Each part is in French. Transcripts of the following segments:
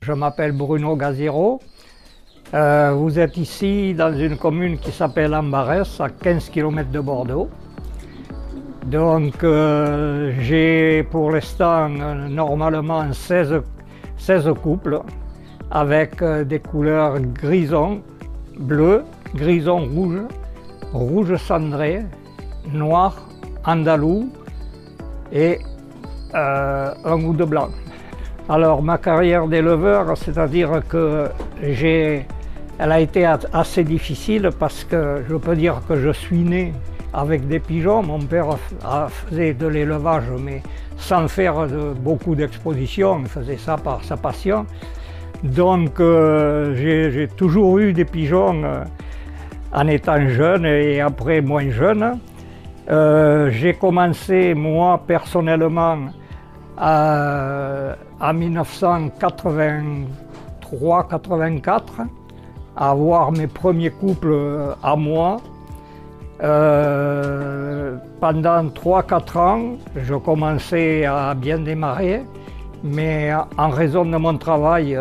Je m'appelle Bruno Gaziro. Vous êtes ici dans une commune qui s'appelle Ambarès, à 15 km de Bordeaux. Donc j'ai pour l'instant normalement 16 couples avec des couleurs grison, bleu, grison rouge, rouge cendré, noir, andalou et un ou deux blancs. Alors ma carrière d'éleveur, c'est-à-dire que elle a été assez difficile parce que je peux dire que je suis né avec des pigeons. Mon père faisait de l'élevage mais sans faire beaucoup d'expositions, il faisait ça par sa passion. Donc j'ai toujours eu des pigeons en étant jeune et après moins jeune. J'ai commencé moi personnellement en 1983-84 à avoir mes premiers couples à moi. Pendant 3-4 ans, je commençais à bien démarrer, mais en raison de mon travail,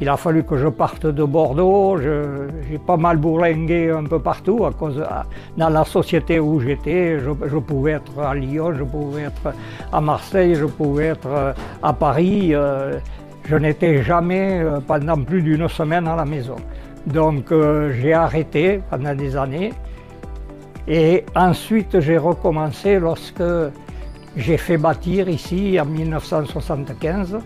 il a fallu que je parte de Bordeaux. J'ai pas mal bourlingué un peu partout à cause dans la société où j'étais. Je pouvais être à Lyon, je pouvais être à Marseille, je pouvais être à Paris. Je n'étais jamais pendant plus d'une semaine à la maison. Donc j'ai arrêté pendant des années. Et ensuite j'ai recommencé lorsque j'ai fait bâtir ici en 1975.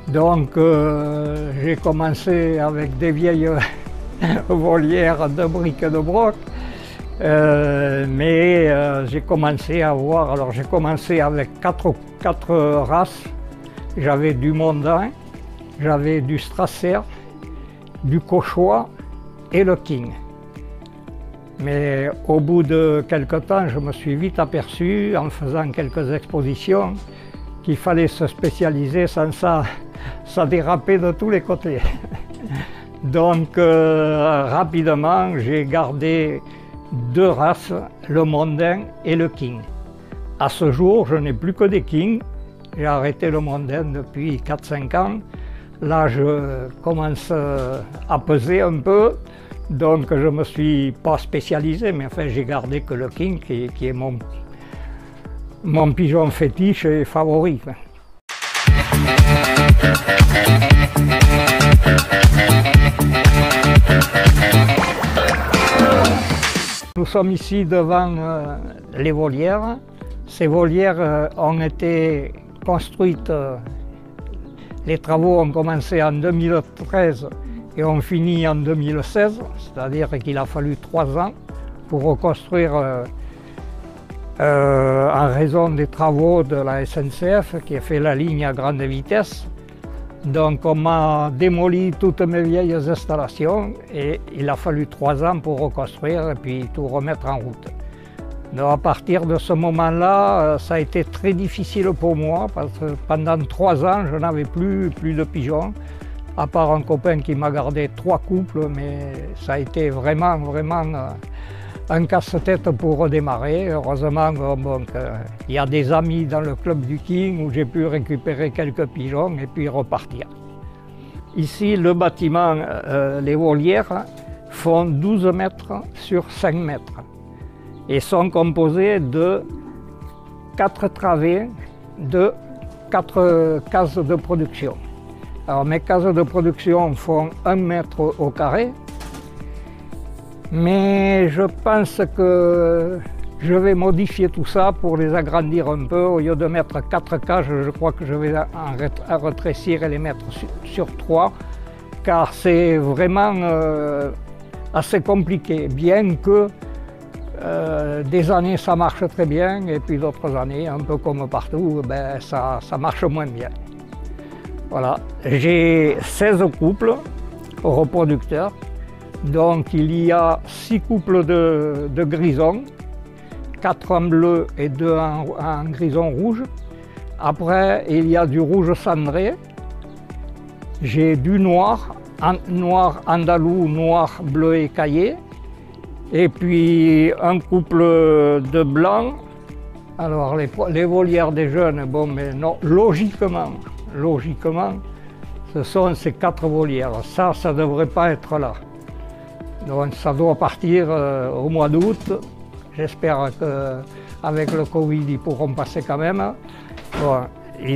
Donc j'ai commencé avec des vieilles volières de briques et de broc. Mais j'ai commencé à avoir, alors j'ai commencé avec quatre races. J'avais du mondain, j'avais du strasser, du cauchois et le king. Mais au bout de quelque temps, je me suis vite aperçu, en faisant quelques expositions, qu'il fallait se spécialiser, sans ça dérapait de tous les côtés. Donc rapidement, j'ai gardé deux races, le mondain et le king. À ce jour, je n'ai plus que des kings. J'ai arrêté le mondain depuis 4-5 ans. Là, je commence à peser un peu. Donc je ne me suis pas spécialisé, mais enfin j'ai gardé que le king qui est mon pigeon fétiche et favori. Nous sommes ici devant les volières. Ces volières ont été construites, les travaux ont commencé en 2013 et ont fini en 2016, c'est-à-dire qu'il a fallu 3 ans pour reconstruire en raison des travaux de la SNCF qui a fait la ligne à grande vitesse. Donc on m'a démoli toutes mes vieilles installations et il a fallu 3 ans pour reconstruire et puis tout remettre en route. Donc à partir de ce moment-là, ça a été très difficile pour moi parce que pendant 3 ans, je n'avais plus de pigeons, à part un copain qui m'a gardé 3 couples, mais ça a été vraiment un casse-tête pour redémarrer. Heureusement, il y a des amis dans le club du King où j'ai pu récupérer quelques pigeons et puis repartir. Ici, le bâtiment, les volières font 12 mètres sur 5 mètres et sont composées de 4 travées de 4 cases de production. Alors mes cases de production font 1 mètre au carré, mais je pense que je vais modifier tout ça pour les agrandir un peu. Au lieu de mettre 4 cages, je crois que je vais en rétrécir et les mettre sur 3, car c'est vraiment assez compliqué, bien que des années ça marche très bien et puis d'autres années, un peu comme partout, ça marche moins bien. Voilà, j'ai 16 couples reproducteurs, donc il y a 6 couples de grisons, 4 en bleu et 2 en grison rouge. Après, il y a du rouge cendré, j'ai du noir andalou, noir, bleu écaillé, et puis un couple de blanc. Alors les volières des jeunes, bon, mais non, logiquement, ce sont ces 4 volières. Ça ne devrait pas être là. Donc ça doit partir au mois d'août. J'espère qu'avec le Covid, ils pourront passer quand même. Bon,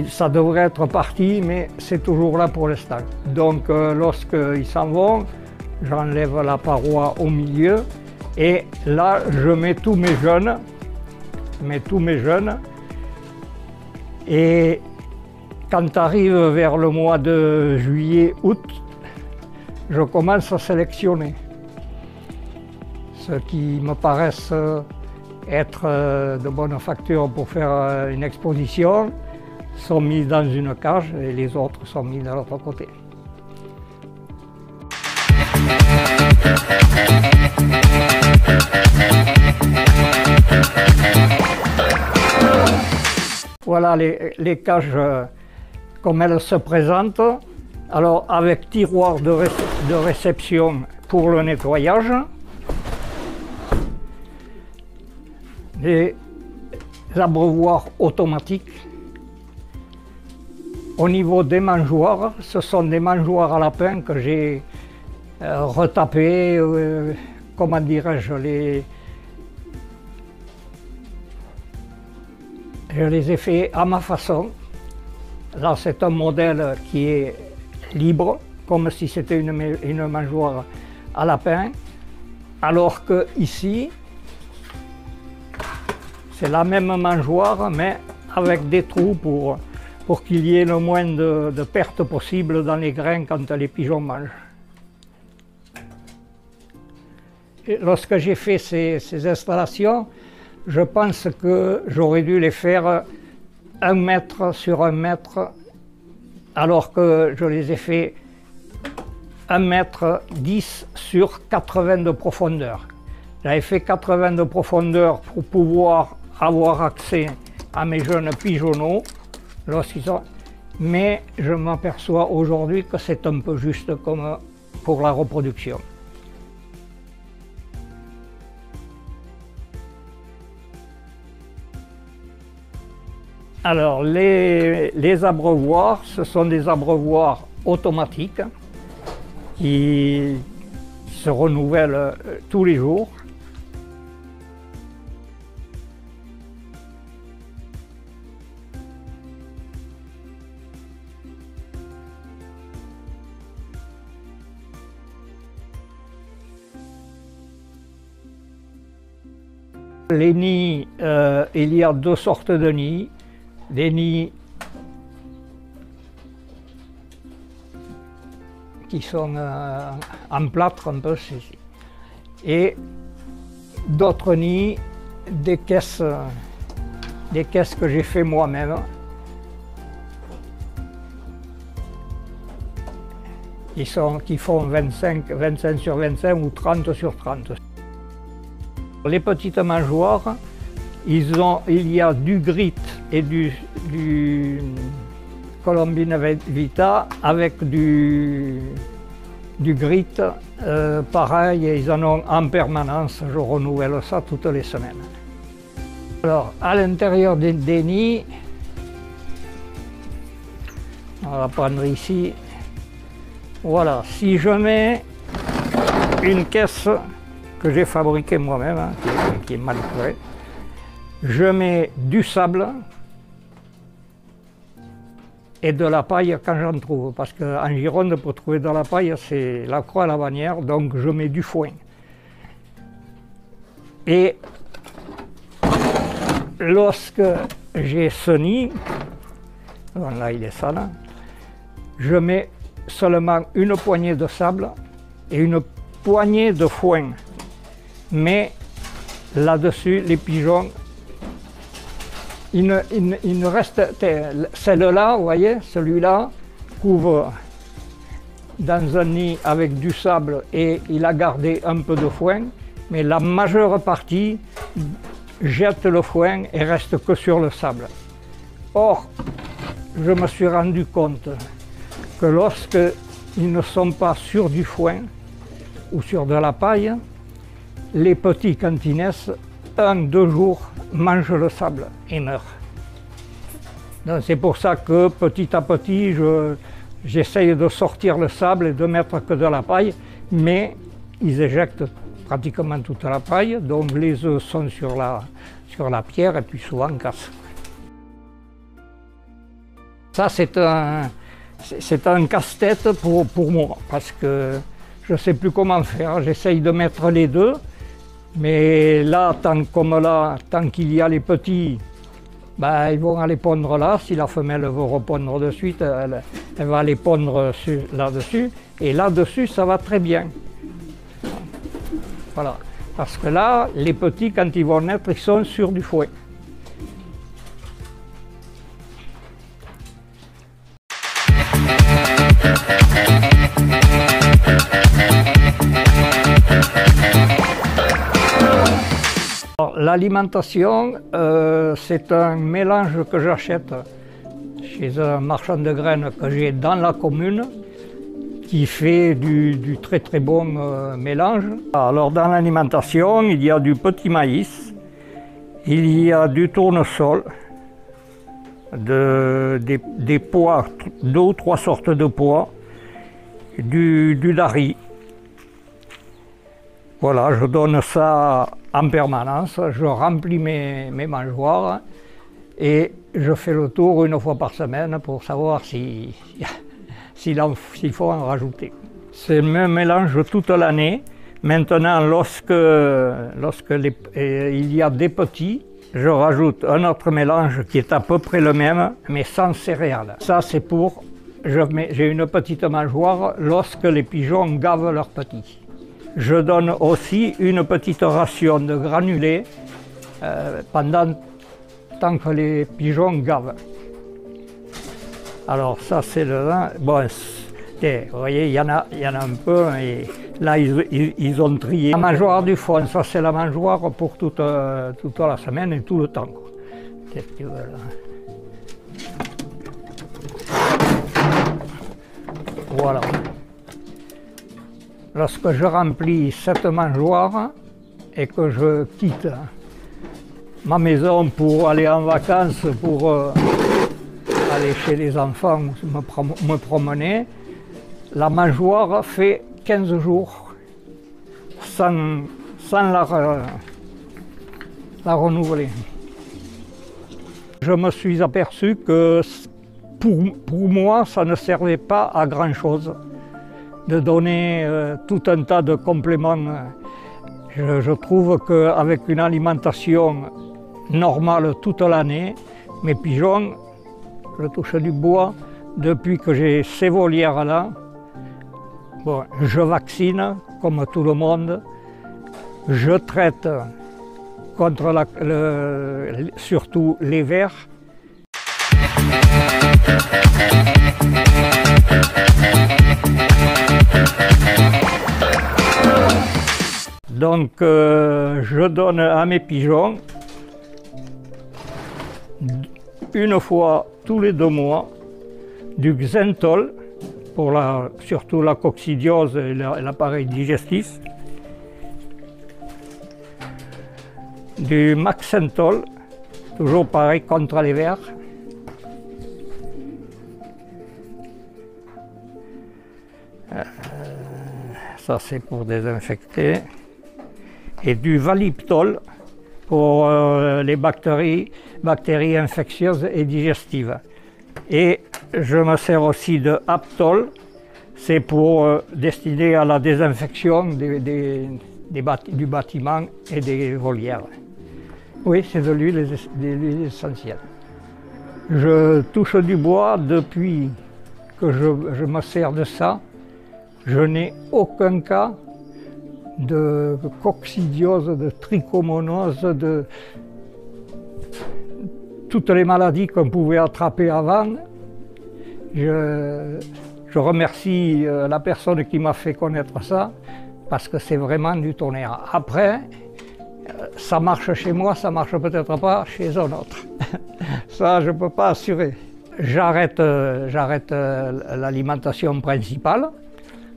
ça devrait être parti, mais c'est toujours là pour l'instant. Donc lorsqu'ils s'en vont, j'enlève la paroi au milieu et là je mets tous mes jeunes. Et quand arrive vers le mois de juillet, août, je commence à sélectionner ceux qui me paraissent être de bonne facture pour faire une exposition, sont mis dans une cage et les autres sont mis de l'autre côté. Voilà les cages comme elles se présentent. Alors avec tiroir de réception pour le nettoyage. Les abreuvoirs automatiques. Au niveau des mangeoires, ce sont des mangeoires à lapin que j'ai retapés, comment dirais-je, je les ai faits à ma façon. Là, c'est un modèle qui est libre, comme si c'était une mangeoire à lapin, alors que ici, c'est la même mangeoire, mais avec des trous pour qu'il y ait le moins de pertes possible dans les grains quand les pigeons mangent. Et lorsque j'ai fait ces installations, je pense que j'aurais dû les faire 1 mètre sur 1 mètre, alors que je les ai fait 1 mètre 10 sur 80 de profondeur. J'avais fait 80 de profondeur pour pouvoir avoir accès à mes jeunes pigeonneaux lorsqu'ils sont... Mais je m'aperçois aujourd'hui que c'est un peu juste comme pour la reproduction. Alors les abreuvoirs, ce sont des abreuvoirs automatiques qui se renouvellent tous les jours. Les nids, il y a 2 sortes de nids. Des nids qui sont en plâtre un peu, et d'autres nids, des caisses que j'ai fait moi-même. Qui font 25 sur 25 ou 30 sur 30. Les petites mangeoires, il y a du grit et du Colombina Vita avec du grit. Pareil, ils en ont en permanence, je renouvelle ça toutes les semaines. Alors, à l'intérieur des nids, on va prendre ici, voilà, si je mets une caisse que j'ai fabriquée moi-même, hein, qui est mal faite, je mets du sable et de la paille quand j'en trouve, parce qu'en Gironde, pour trouver de la paille, c'est la croix à la bannière, donc je mets du foin. Et lorsque j'ai ce nid, là il est ça là, je mets seulement une poignée de sable et une poignée de foin. Mais là-dessus, les pigeons, il ne reste, celle-là, vous voyez, celui-là couvre dans un nid avec du sable et il a gardé un peu de foin, mais la majeure partie jette le foin et reste que sur le sable. Or, je me suis rendu compte que lorsqu'ils ne sont pas sur du foin ou sur de la paille, les petits, quand ils naissent, 1-2 jours, mangent le sable et meurent. Donc c'est pour ça que petit à petit, J'essaye de sortir le sable et de mettre que de la paille, mais ils éjectent pratiquement toute la paille, donc les œufs sont sur la pierre et puis souvent cassent. Ça c'est un casse-tête pour moi, parce que je ne sais plus comment faire. J'essaye de mettre les deux, mais là, tant qu'il y a les petits, ben, ils vont aller pondre là. Si la femelle veut repondre de suite, elle va aller pondre là-dessus. Et là-dessus, ça va très bien. Voilà. Parce que là, les petits, quand ils vont naître, ils sont sur du fouet. L'alimentation, c'est un mélange que j'achète chez un marchand de graines que j'ai dans la commune, qui fait du très très bon mélange. Alors dans l'alimentation, il y a du petit maïs, il y a du tournesol, des pois, 2 ou 3 sortes de pois, du lari. Voilà, je donne ça en permanence, je remplis mes mangeoires et je fais le tour 1 fois par semaine pour savoir s'il faut en rajouter. C'est le même mélange toute l'année. Maintenant, lorsque il y a des petits, je rajoute un autre mélange qui est à peu près le même, mais sans céréales. Ça, c'est pour... J'ai une petite mangeoire lorsque les pigeons gavent leurs petits. Je donne aussi une petite ration de granulés tant que les pigeons gavent. Alors ça c'est le vin. Bon, vous voyez, il y en a un peu et là ils ont trié. La mangeoire du fond, ça c'est la mangeoire pour toute la semaine et tout le temps. Qu'est-ce que tu veux là? Voilà. Lorsque je remplis cette mangeoire et que je quitte ma maison pour aller en vacances, pour aller chez les enfants, me promener, la mangeoire fait 15 jours sans la renouveler. Je me suis aperçu que pour moi, ça ne servait pas à grand chose de donner tout un tas de compléments. Je trouve qu'avec une alimentation normale toute l'année, mes pigeons, je touche du bois, depuis que j'ai ces volières-là, bon, je vaccine comme tout le monde, je traite contre surtout les vers. Donc je donne à mes pigeons 1 fois tous les 2 mois du Xenthol pour surtout la coccidiose et l'appareil digestif, du Maxenthol, toujours pareil contre les vers, ça c'est pour désinfecter, et du Valiptol pour les bactéries infectieuses et digestives. Et je me sers aussi de Aptol, c'est pour destiné à la désinfection du bâtiment et des volières. Oui, c'est de l'huile essentielle. Je touche du bois depuis que je me sers de ça. Je n'ai aucun cas de coccidiose, de trichomonose, de toutes les maladies qu'on pouvait attraper avant. Je remercie la personne qui m'a fait connaître ça, parce que c'est vraiment du tonnerre. Après, ça marche chez moi, ça marche peut-être pas chez un autre. Ça, je ne peux pas assurer. J'arrête l'alimentation principale.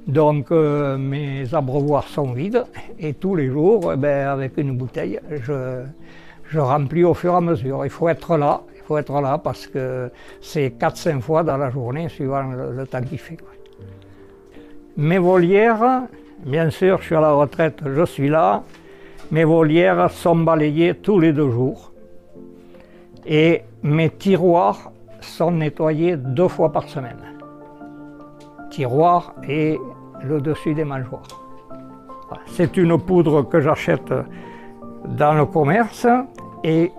Donc mes abreuvoirs sont vides et tous les jours, avec une bouteille, je remplis au fur et à mesure. Il faut être là, Il faut être là parce que c'est 4-5 fois dans la journée, suivant le temps qu'il fait. Mes volières, bien sûr, je suis à la retraite, je suis là. Mes volières sont balayées tous les 2 jours. Et mes tiroirs sont nettoyés 2 fois par semaine. Tiroirs et le dessus des mangeoires. C'est une poudre que j'achète dans le commerce et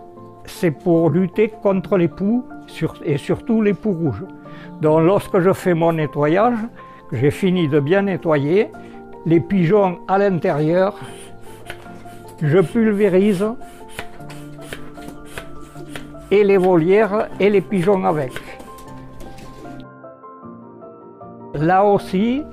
c'est pour lutter contre les poux et surtout les poux rouges. Donc lorsque je fais mon nettoyage, j'ai fini de bien nettoyer, les pigeons à l'intérieur, je pulvérise et les volières et les pigeons avec. Là aussi,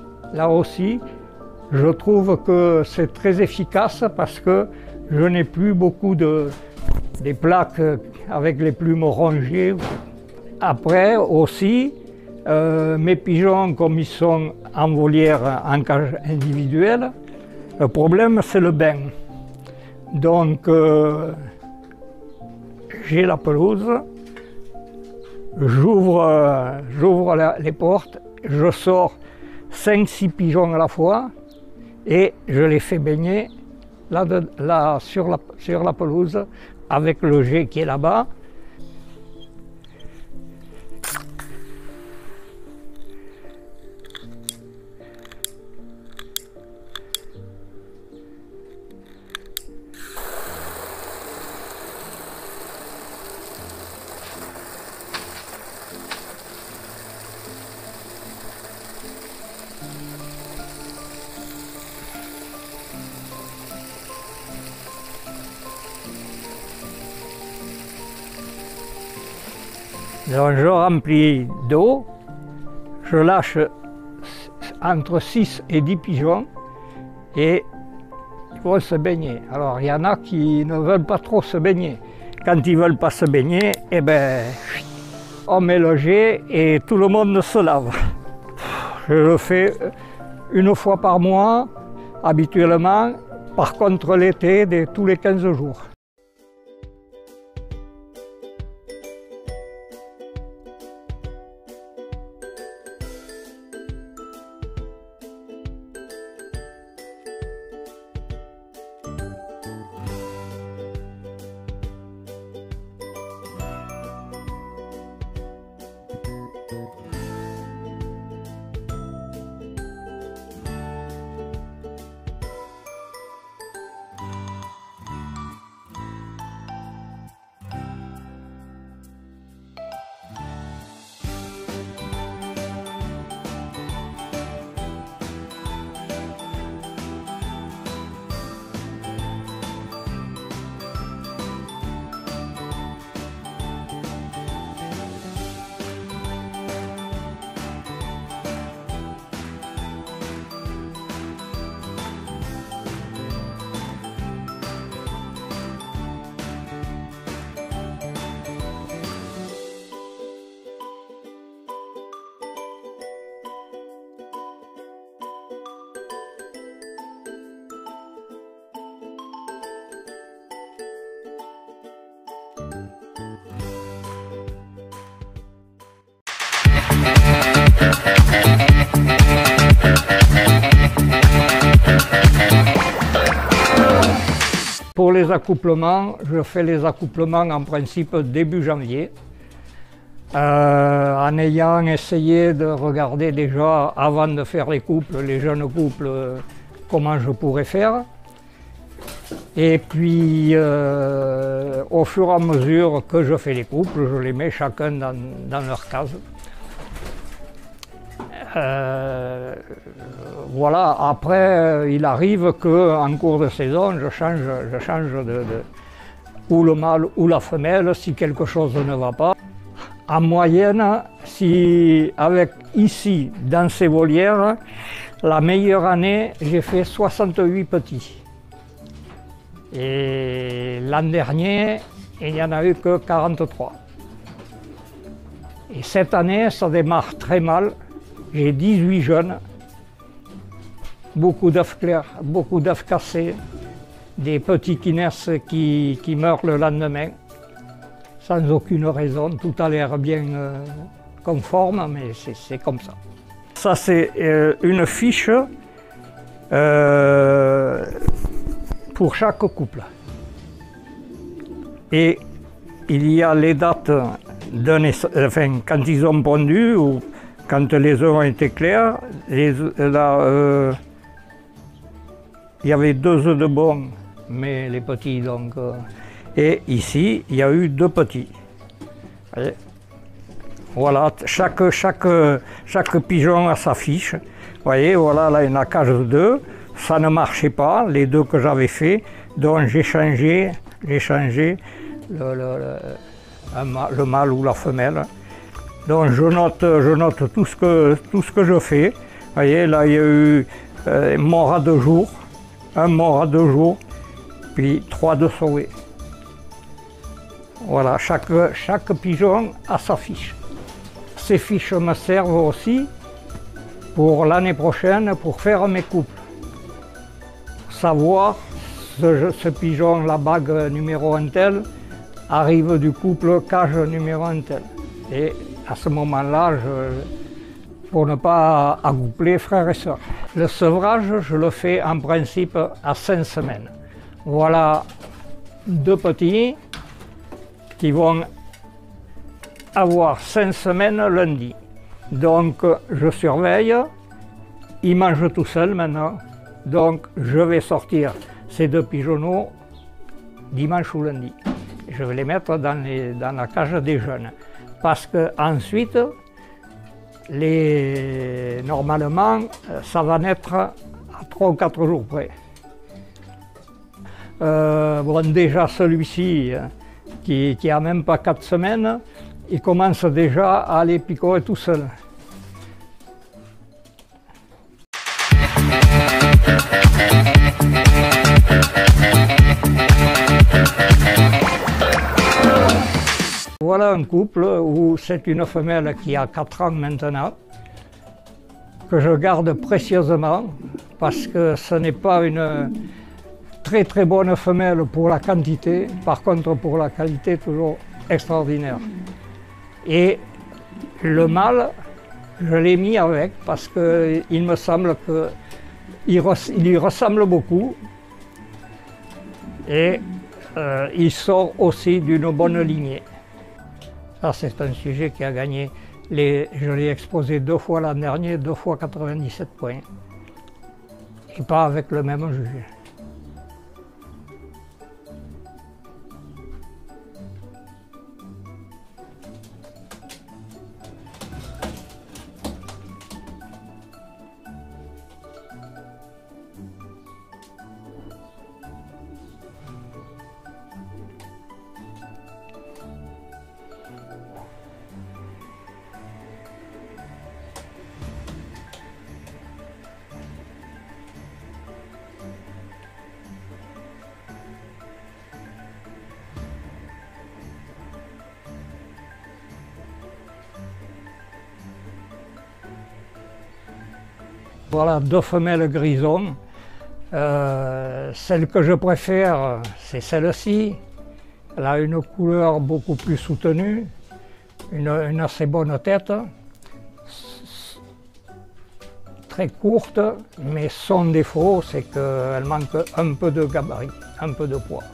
je trouve que c'est très efficace parce que je n'ai plus beaucoup des plaques avec les plumes rongées. Après aussi, mes pigeons, comme ils sont en volière, en cage individuelle, le problème c'est le bain. Donc j'ai la pelouse, j'ouvre les portes, je sors 5-6 pigeons à la fois et je les fais baigner là sur la pelouse avec le jet qui est là-bas. Donc je remplis d'eau, je lâche entre 6 et 10 pigeons et ils vont se baigner. Alors il y en a qui ne veulent pas trop se baigner. Quand ils ne veulent pas se baigner, eh ben, on met le jet et tout le monde se lave. Je le fais 1 fois par mois habituellement, par contre l'été tous les 15 jours. Pour les accouplements, je fais les accouplements en principe début janvier, en ayant essayé de regarder déjà avant de faire les couples, les jeunes couples, comment je pourrais faire. Et puis au fur et à mesure que je fais les couples, je les mets chacun dans leur case. Voilà, après il arrive qu'en cours de saison je change ou le mâle ou la femelle si quelque chose ne va pas. En moyenne, si avec ici dans ces volières, la meilleure année j'ai fait 68 petits. Et l'an dernier, il n'y en a eu que 43. Et cette année, ça démarre très mal. J'ai 18 jeunes, beaucoup d'œufs clairs, beaucoup d'œufs cassés, des petits qui naissent qui meurent le lendemain. sans aucune raison. Tout a l'air bien conforme, mais c'est comme ça. Ça, c'est une fiche pour chaque couple. Et il y a les dates quand ils ont pondu ou quand les œufs ont été clairs. Il y avait 2 œufs de bons, mais les petits donc. Et ici, il y a eu 2 petits. Voyez, voilà, chaque pigeon a sa fiche. Vous voyez, voilà, là, il y en a cage de 2. Ça ne marchait pas, les 2 que j'avais fait. Donc j'ai changé le mâle ou la femelle. Donc je note tout ce que je fais. Vous voyez, là, il y a eu mort à 2 jours, un mort à 2 jours, puis 3 de sauvés. Voilà, chaque pigeon a sa fiche. Ces fiches me servent aussi pour l'année prochaine pour faire mes couples. Savoir ce pigeon, la bague numéro 1 tel, arrive du couple cage numéro 1 tel. Et à ce moment-là, pour ne pas accoupler frères et sœurs. Le sevrage, je le fais en principe à 5 semaines. Voilà 2 petits qui vont avoir 5 semaines lundi. Donc je surveille, ils mangent tout seuls maintenant, donc je vais sortir ces 2 pigeonneaux dimanche ou lundi. Je vais les mettre dans la cage des jeunes, parce qu'ensuite, normalement, ça va naître à 3 ou 4 jours près. Bon, déjà celui-ci, qui a même pas 4 semaines, il commence déjà à aller picorer tout seul. Voilà un couple où c'est une femelle qui a 4 ans maintenant, que je garde précieusement parce que ce n'est pas une très bonne femelle pour la quantité, par contre pour la qualité toujours extraordinaire. Et le mâle, je l'ai mis avec parce qu'il me semble qu'il lui ressemble beaucoup et il sort aussi d'une bonne lignée. Ça, c'est un sujet qui a gagné, je l'ai exposé 2 fois l'an dernier, 2 fois 97 points. Et pas avec le même juge. Voilà 2 femelles grisons. Celle que je préfère, c'est celle-ci. Elle a une couleur beaucoup plus soutenue, une assez bonne tête, très courte, mais son défaut, c'est qu'elle manque un peu de gabarit, un peu de poids.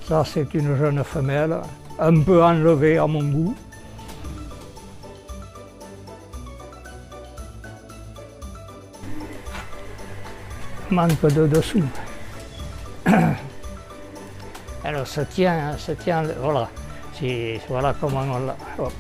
Ça, c'est une jeune femelle, un peu enlevée à mon goût. Manque de dessous. Elle se tient, voilà. Voilà comment on l'a. Hop.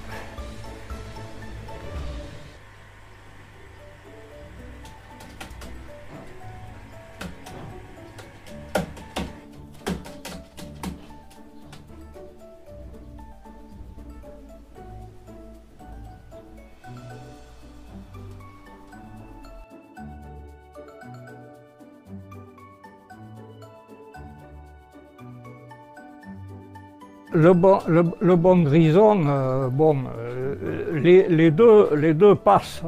Le bon grison, les deux passent,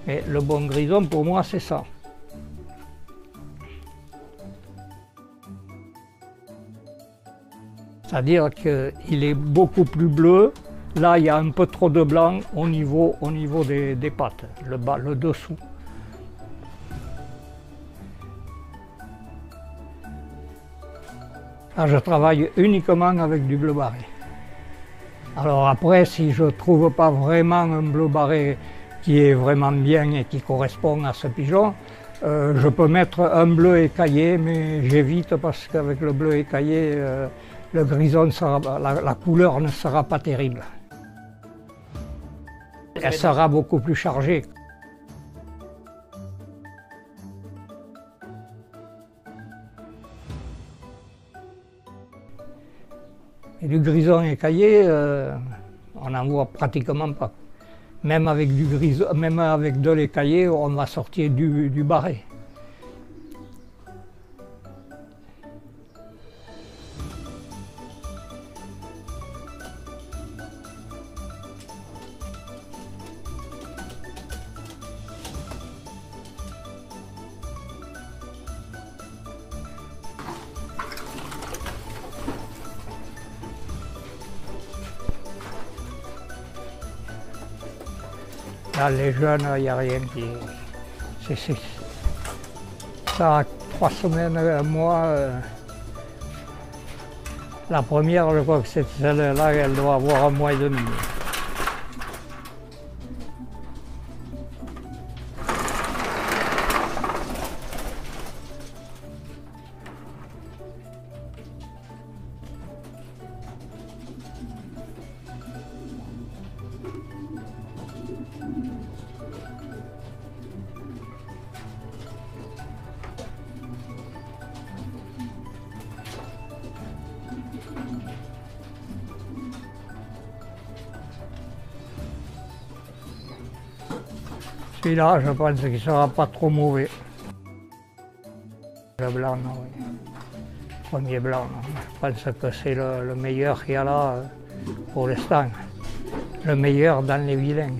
mais le bon grison pour moi c'est ça. C'est-à-dire qu'il est beaucoup plus bleu. Là, il y a un peu trop de blanc au niveau des pattes, le dessous. Là, je travaille uniquement avec du bleu barré. Alors après, si je ne trouve pas vraiment un bleu barré qui est vraiment bien et qui correspond à ce pigeon, je peux mettre un bleu écaillé, mais j'évite parce qu'avec le bleu écaillé, le grison, la couleur ne sera pas terrible. Elle sera beaucoup plus chargée. Et du grison écaillé, on n'en voit pratiquement pas. Même avec du grison, même avec de l'écaillé, on va sortir du barré. Là, les jeunes, il n'y a rien qui... Ça a 3 semaines, un mois. La première, je crois que c'est celle-là, elle doit avoir 1 mois et demi. Celui-là, je pense qu'il ne sera pas trop mauvais. Le blanc, non, oui. Premier blanc, non. Je pense que c'est le meilleur qu'il y a là pour l'instant. Le meilleur dans les vilains.